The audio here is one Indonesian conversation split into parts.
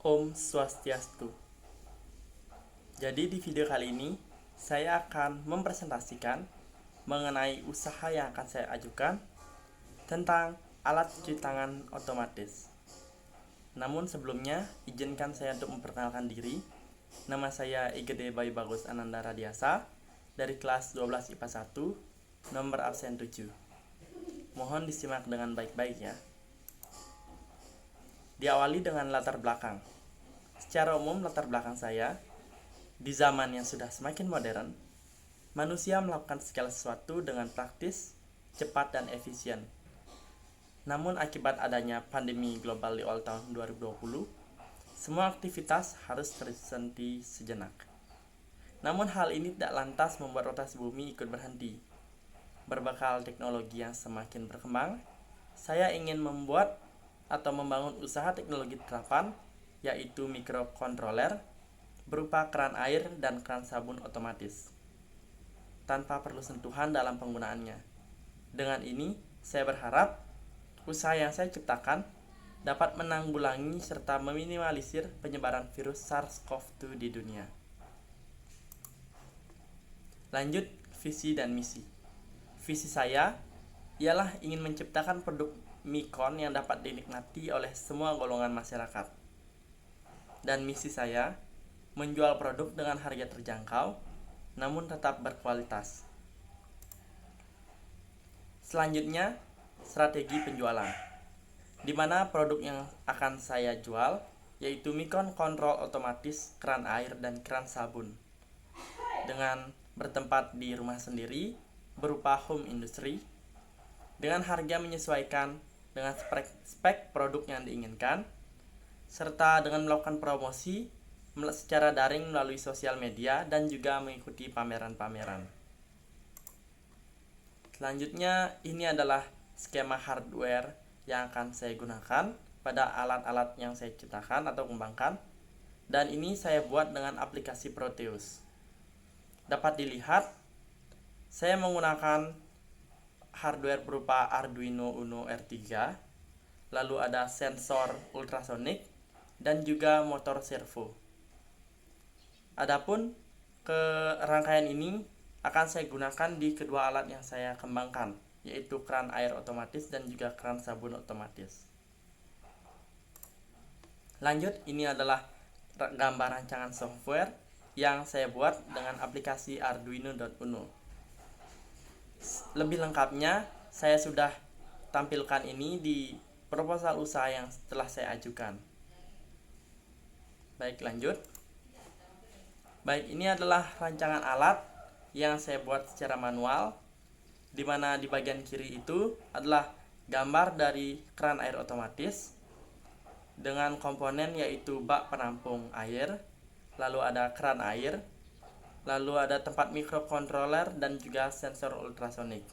Om Swastiastu. Jadi di video kali ini saya akan mempresentasikan mengenai usaha yang akan saya ajukan tentang alat cuci tangan otomatis. Namun sebelumnya izinkan saya untuk memperkenalkan diri. Nama saya Igede Bayu Bagus Ananda Radiasa dari kelas 12 IPA 1, nomor absen 7. Mohon disimak dengan baik-baik ya. Diawali dengan latar belakang. Secara umum latar belakang saya, di zaman yang sudah semakin modern, manusia melakukan segala sesuatu dengan praktis, cepat, dan efisien. Namun akibat adanya pandemi global di awal tahun 2020, semua aktivitas harus terhenti sejenak. Namun hal ini tidak lantas membuat rotasi bumi ikut berhenti. Berbekal teknologi yang semakin berkembang, saya ingin membuat atau membangun usaha teknologi terapan, yaitu microcontroller berupa keran air dan keran sabun otomatis, tanpa perlu sentuhan dalam penggunaannya. Dengan ini, saya berharap usaha yang saya ciptakan dapat menanggulangi serta meminimalisir penyebaran virus SARS-CoV-2 di dunia. Lanjut, visi dan misi. Visi saya ialah ingin menciptakan produk Micon yang dapat dinikmati oleh semua golongan masyarakat. Dan misi saya menjual produk dengan harga terjangkau namun tetap berkualitas. Selanjutnya, strategi penjualan, di mana produk yang akan saya jual yaitu Micon Control otomatis, keran air, dan keran sabun dengan bertempat di rumah sendiri berupa home industry dengan harga menyesuaikan dengan spek produk yang diinginkan, serta dengan melakukan promosi secara daring melalui sosial media dan juga mengikuti pameran-pameran. Selanjutnya, ini adalah skema hardware yang akan saya gunakan pada alat-alat yang saya ciptakan atau kembangkan, dan ini saya buat dengan aplikasi Proteus. Dapat dilihat, saya menggunakan hardware berupa Arduino Uno R3, lalu ada sensor ultrasonik, dan juga motor servo. Adapun rangkaian ini akan saya gunakan di kedua alat yang saya kembangkan, yaitu keran air otomatis dan juga keran sabun otomatis. Lanjut, ini adalah gambar rancangan software yang saya buat dengan aplikasi Arduino.Uno. Lebih lengkapnya, saya sudah tampilkan ini di proposal usaha yang telah saya ajukan. Baik, lanjut. Baik, ini adalah rancangan alat yang saya buat secara manual, di mana di bagian kiri itu adalah gambar dari keran air otomatis dengan komponen yaitu bak penampung air, lalu ada keran air, lalu ada tempat microcontroller dan juga sensor ultrasonik.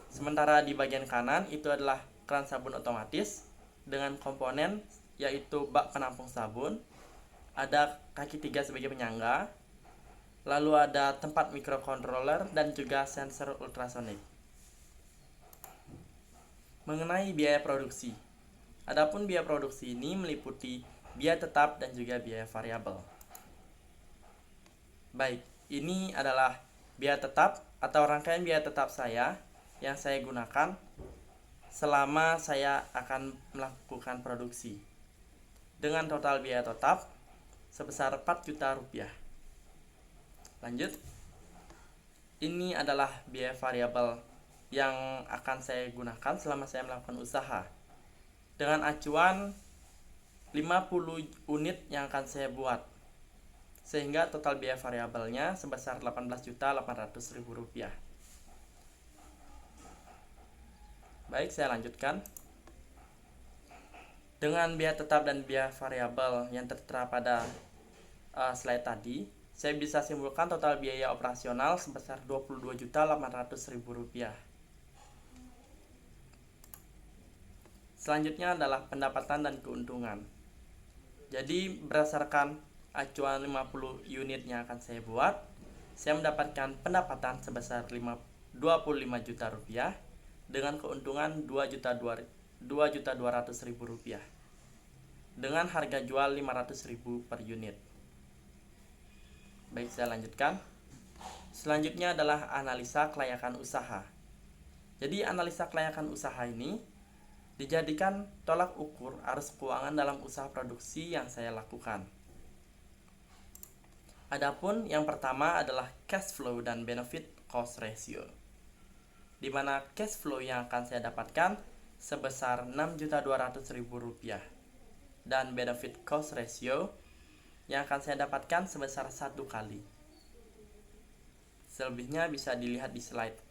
Sementara di bagian kanan itu adalah keran sabun otomatis dengan komponen yaitu bak penampung sabun, ada kaki 3 sebagai penyangga, lalu ada tempat microcontroller dan juga sensor ultrasonik. Mengenai biaya produksi, adapun biaya produksi ini meliputi biaya tetap dan juga biaya variabel. Baik, ini adalah biaya tetap atau rangkaian biaya tetap saya yang saya gunakan selama saya akan melakukan produksi, dengan total biaya tetap sebesar 4 juta rupiah. Lanjut, ini adalah biaya variabel yang akan saya gunakan selama saya melakukan usaha, dengan acuan 50 unit yang akan saya buat, sehingga total biaya variabelnya sebesar 18.800.000 rupiah. Baik, saya lanjutkan. Dengan biaya tetap dan biaya variabel yang tertera pada slide tadi, saya bisa simpulkan total biaya operasional sebesar 22.800.000 rupiah. Selanjutnya adalah pendapatan dan keuntungan. Jadi berdasarkan acuan 50 unit yang akan saya buat, saya mendapatkan pendapatan sebesar 25 juta rupiah dengan keuntungan 2.200.000 rupiah. dengan harga jual 500.000 per unit. Baik, saya lanjutkan. Selanjutnya adalah analisa kelayakan usaha. Jadi analisa kelayakan usaha ini dijadikan tolak ukur arus keuangan dalam usaha produksi yang saya lakukan. Adapun yang pertama adalah cash flow dan benefit cost ratio, di mana cash flow yang akan saya dapatkan sebesar Rp6.200.000 dan benefit cost ratio yang akan saya dapatkan sebesar 1 kali. Selebihnya bisa dilihat di slide.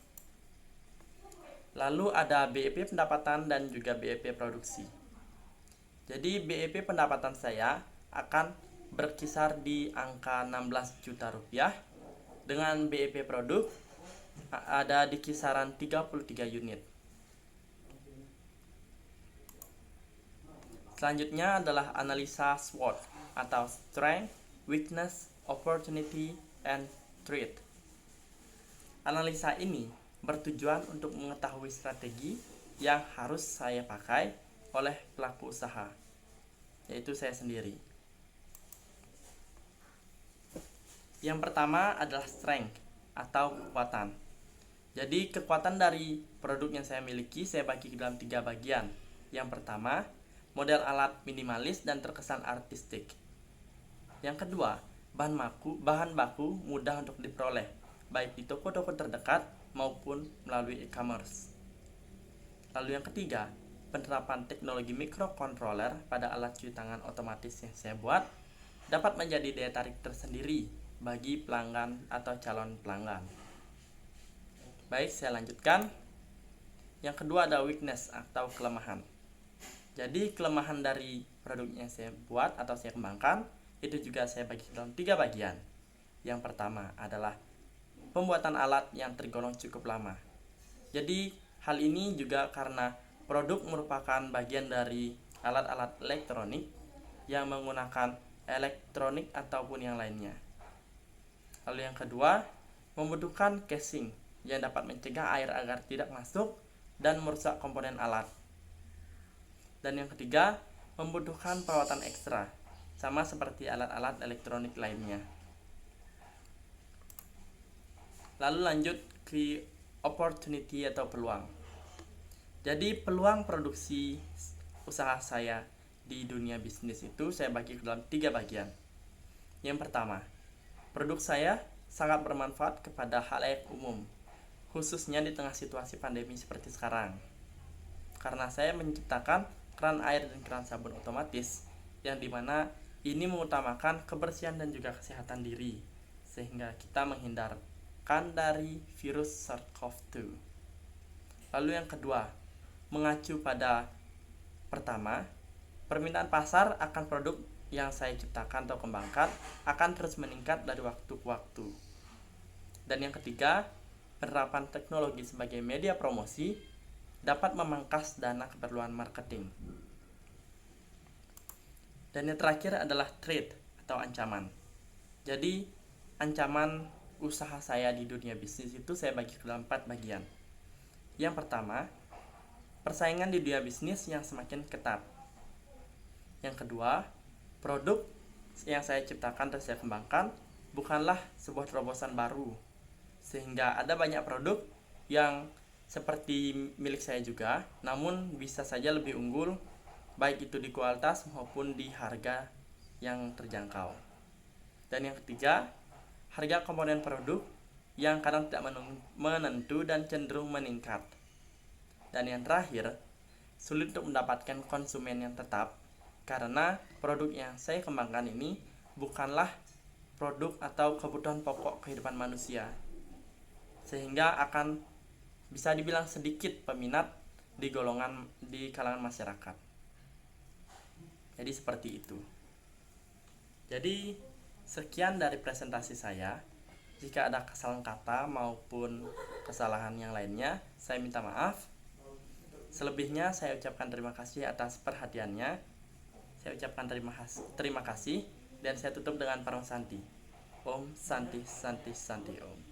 Lalu ada BEP pendapatan dan juga BEP produksi. Jadi BEP pendapatan saya akan berkisar di angka Rp16 juta dengan BEP produk ada di kisaran 33 unit. Selanjutnya adalah analisa SWOT atau Strength, Weakness, Opportunity, and Threat. Analisa ini bertujuan untuk mengetahui strategi yang harus saya pakai oleh pelaku usaha, yaitu saya sendiri. Yang pertama adalah strength atau kekuatan. Jadi kekuatan dari produk yang saya miliki saya bagi ke dalam 3 bagian. Yang pertama, model alat minimalis dan terkesan artistik. Yang kedua, bahan baku mudah untuk diperoleh, baik di toko-toko terdekat maupun melalui e-commerce. Lalu yang ketiga, penerapan teknologi microcontroller pada alat cuci tangan otomatis yang saya buat dapat menjadi daya tarik tersendiri bagi pelanggan atau calon pelanggan. Baik, saya lanjutkan. Yang kedua ada weakness atau kelemahan. Jadi kelemahan dari produk yang saya buat atau saya kembangkan itu juga saya bagi dalam 3 bagian. Yang pertama adalah pembuatan alat yang tergolong cukup lama. Jadi hal ini juga karena produk merupakan bagian dari alat-alat elektronik yang menggunakan elektronik ataupun yang lainnya. Lalu yang kedua, membutuhkan casing yang dapat mencegah air agar tidak masuk dan merusak komponen alat. Dan yang ketiga, membutuhkan perawatan ekstra, sama seperti alat-alat elektronik lainnya. Lalu lanjut ke opportunity atau peluang. Jadi peluang produksi usaha saya di dunia bisnis itu saya bagi ke dalam 3 bagian. Yang pertama, produk saya sangat bermanfaat kepada khalayak umum, khususnya di tengah situasi pandemi seperti sekarang. Karena saya menciptakan keran air dan keran sabun otomatis, yang dimana ini mengutamakan kebersihan dan juga kesehatan diri, sehingga kita menghindarkan dari virus SARS-CoV-2. Lalu yang kedua, mengacu pada pertama, permintaan pasar akan produk yang saya ciptakan atau kembangkan akan terus meningkat dari waktu ke waktu. Dan yang ketiga, penerapan teknologi sebagai media promosi dapat memangkas dana keperluan marketing. Dan yang terakhir adalah threat atau ancaman. Jadi ancaman usaha saya di dunia bisnis itu saya bagi ke dalam 4 bagian. Yang pertama, persaingan di dunia bisnis yang semakin ketat. Yang kedua, produk yang saya ciptakan dan saya kembangkan bukanlah sebuah terobosan baru, sehingga ada banyak produk yang seperti milik saya juga, namun bisa saja lebih unggul, baik itu di kualitas maupun di harga yang terjangkau. Dan yang ketiga, harga komponen produk yang kadang tidak menentu dan cenderung meningkat. Dan yang terakhir, sulit untuk mendapatkan konsumen yang tetap, karena produk yang saya kembangkan ini bukanlah produk atau kebutuhan pokok kehidupan manusia, sehingga akan bisa dibilang sedikit peminat di kalangan masyarakat. Jadi seperti itu. Jadi sekian dari presentasi saya. Jika ada kesalahan kata maupun kesalahan yang lainnya, saya minta maaf. Selebihnya saya ucapkan terima kasih atas perhatiannya. Saya ucapkan terima kasih dan saya tutup dengan Param Santi. Om Santi Santi Santi Om.